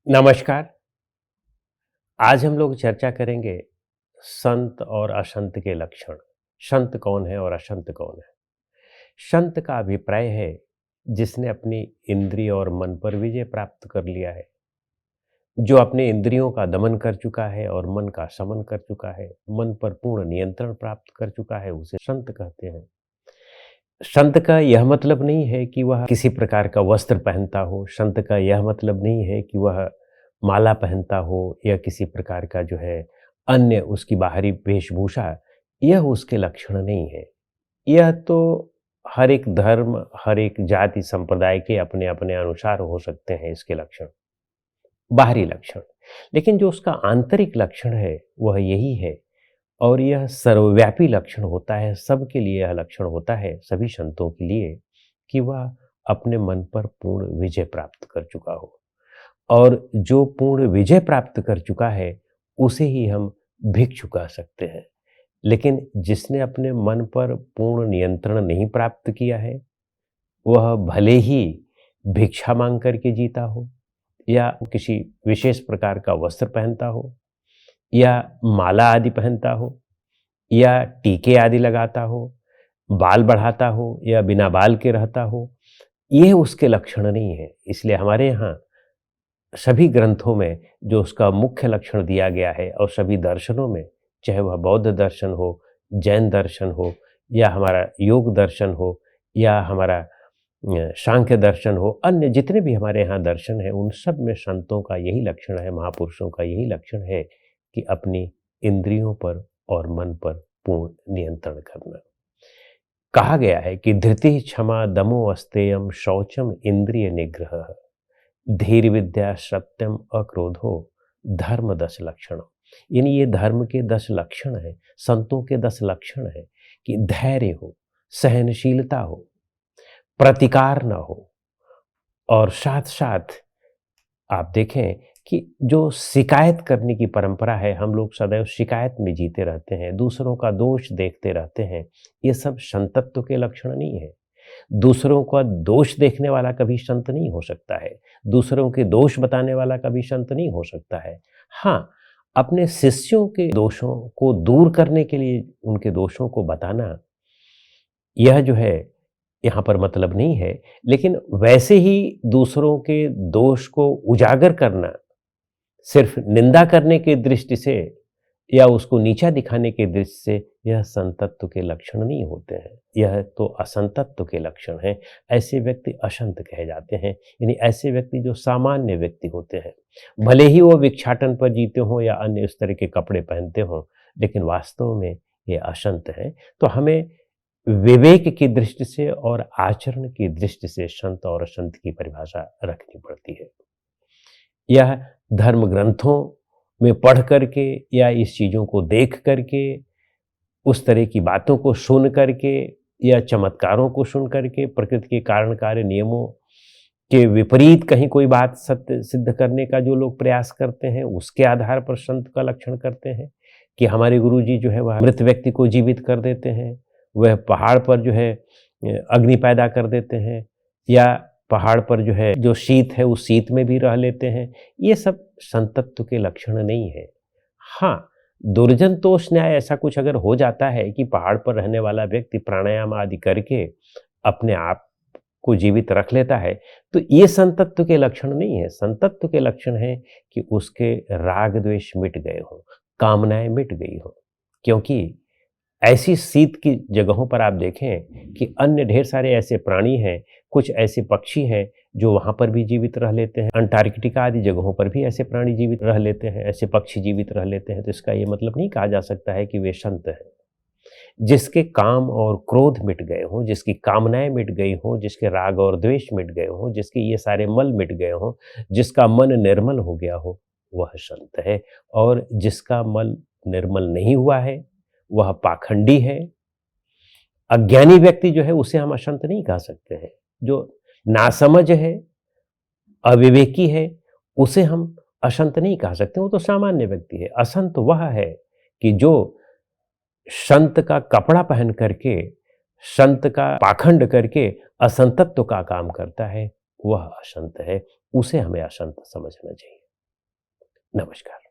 नमस्कार। आज हम लोग चर्चा करेंगे संत और असंत के लक्षण। संत कौन है और असंत कौन है? संत का अभिप्राय है जिसने अपनी इंद्रिय और मन पर विजय प्राप्त कर लिया है, जो अपने इंद्रियों का दमन कर चुका है और मन का शमन कर चुका है, मन पर पूर्ण नियंत्रण प्राप्त कर चुका है, उसे संत कहते हैं। संत का यह मतलब नहीं है कि वह किसी प्रकार का वस्त्र पहनता हो, संत का यह मतलब नहीं है कि वह माला पहनता हो या किसी प्रकार का जो है अन्य उसकी बाहरी वेशभूषा, यह उसके लक्षण नहीं है। यह तो हर एक धर्म, हर एक जाति संप्रदाय के अपने-अपने अनुसार हो सकते हैं इसके लक्षण, बाहरी लक्षण। लेकिन जो उसका आंतरिक लक्षण है, वह यही है और यह सर्वव्यापी लक्षण होता है, सबके लिए यह लक्षण होता है, सभी संतों के लिए, कि वह अपने मन पर पूर्ण विजय प्राप्त कर चुका हो। और जो पूर्ण विजय प्राप्त कर चुका है, उसे ही हम भिक्षु कह सकते हैं। लेकिन जिसने अपने मन पर पूर्ण नियंत्रण नहीं प्राप्त किया है, वह भले ही भिक्षा माँग कर के जीता हो या किसी विशेष प्रकार का वस्त्र पहनता हो या माला आदि पहनता हो या टीके आदि लगाता हो, बाल बढ़ाता हो या बिना बाल के रहता हो, ये उसके लक्षण नहीं है। इसलिए हमारे यहाँ सभी ग्रंथों में जो उसका मुख्य लक्षण दिया गया है और सभी दर्शनों में, चाहे वह बौद्ध दर्शन हो, जैन दर्शन हो या हमारा योग दर्शन हो या हमारा सांख्य दर्शन हो, अन्य जितने भी हमारे यहाँ दर्शन हैं, उन सब में संतों का यही लक्षण है, महापुरुषों का यही लक्षण है कि अपनी इंद्रियों पर और मन पर पूर्ण नियंत्रण करना। कहा गया है कि धृति क्षमा दमो अस्तेयम शौचम इंद्रिय निग्रह धीर विद्या सत्यम अक्रोधो धर्म 10 लक्षण। यानी ये धर्म के 10 लक्षण हैं, संतों के 10 लक्षण हैं कि धैर्य हो, सहनशीलता हो, प्रतिकार न हो और साथ साथ आप देखें कि जो शिकायत करने की परंपरा है, हम लोग सदैव शिकायत में जीते रहते हैं, दूसरों का दोष देखते रहते हैं, ये सब संतत्व के लक्षण नहीं है। दूसरों का दोष देखने वाला कभी संत नहीं हो सकता है, दूसरों के दोष बताने वाला कभी संत नहीं हो सकता है। हाँ, अपने शिष्यों के दोषों को दूर करने के लिए उनके दोषों को बताना, यह जो है यहाँ पर मतलब नहीं है, लेकिन वैसे ही दूसरों के दोष को उजागर करना सिर्फ निंदा करने की दृष्टि से या उसको नीचा दिखाने की दृष्टि से, यह संतत्व के लक्षण नहीं होते हैं, यह तो असंतत्व के लक्षण हैं। ऐसे व्यक्ति असंत कहे जाते हैं, यानी ऐसे व्यक्ति जो सामान्य व्यक्ति होते हैं, भले ही वो भिक्षाटन पर जीते हों या अन्य इस तरह के कपड़े पहनते हों, लेकिन वास्तव में ये असंत हैं। तो हमें विवेक की दृष्टि से और आचरण की दृष्टि से संत और असंत की परिभाषा रखनी पड़ती है। यह धर्म ग्रंथों में पढ़ करके या इस चीज़ों को देख करके, उस तरह की बातों को सुन करके या चमत्कारों को सुन करके, प्रकृति के कारण कार्य नियमों के विपरीत कहीं कोई बात सत्य सिद्ध करने का जो लोग प्रयास करते हैं, उसके आधार पर संत का लक्षण करते हैं कि हमारे गुरुजी जो है वह मृत व्यक्ति को जीवित कर देते हैं, वह पहाड़ पर जो है अग्नि पैदा कर देते हैं या पहाड़ पर जो है जो शीत है उस शीत में भी रह लेते हैं। ये सब संतत्व के लक्षण नहीं है। हाँ, दुर्जन तोष न्याय ऐसा कुछ अगर हो जाता है कि पहाड़ पर रहने वाला व्यक्ति प्राणायाम आदि करके अपने आप को जीवित रख लेता है, तो ये संतत्व के लक्षण नहीं है। संतत्व के लक्षण है कि उसके राग द्वेष मिट गए हों, कामनाएं मिट गई हों। क्योंकि ऐसी शीत की जगहों पर आप देखें कि अन्य ढेर सारे ऐसे प्राणी हैं, कुछ ऐसे पक्षी हैं जो वहाँ पर भी जीवित रह लेते हैं। अंटार्कटिका आदि जगहों पर भी ऐसे प्राणी जीवित रह लेते हैं, ऐसे पक्षी जीवित रह लेते हैं। तो इसका ये मतलब नहीं कहा जा सकता है कि वे संत हैं। जिसके काम और क्रोध मिट गए हों, जिसकी कामनाएं मिट गई हों, जिसके राग और द्वेष मिट गए हों, जिसके ये सारे मल मिट गए हों, जिसका मन निर्मल हो गया हो, वह संत है। और जिसका मन निर्मल नहीं हुआ है, वह पाखंडी है, अज्ञानी व्यक्ति जो है उसे हम असंत नहीं कह सकते हैं। जो नासमझ है, अविवेकी है, उसे हम असंत नहीं कह सकते, वो तो सामान्य व्यक्ति है। असंत वह है कि जो संत का कपड़ा पहन करके, संत का पाखंड करके असंतत्व का काम करता है, वह असंत है। उसे हमें असंत समझना चाहिए। नमस्कार।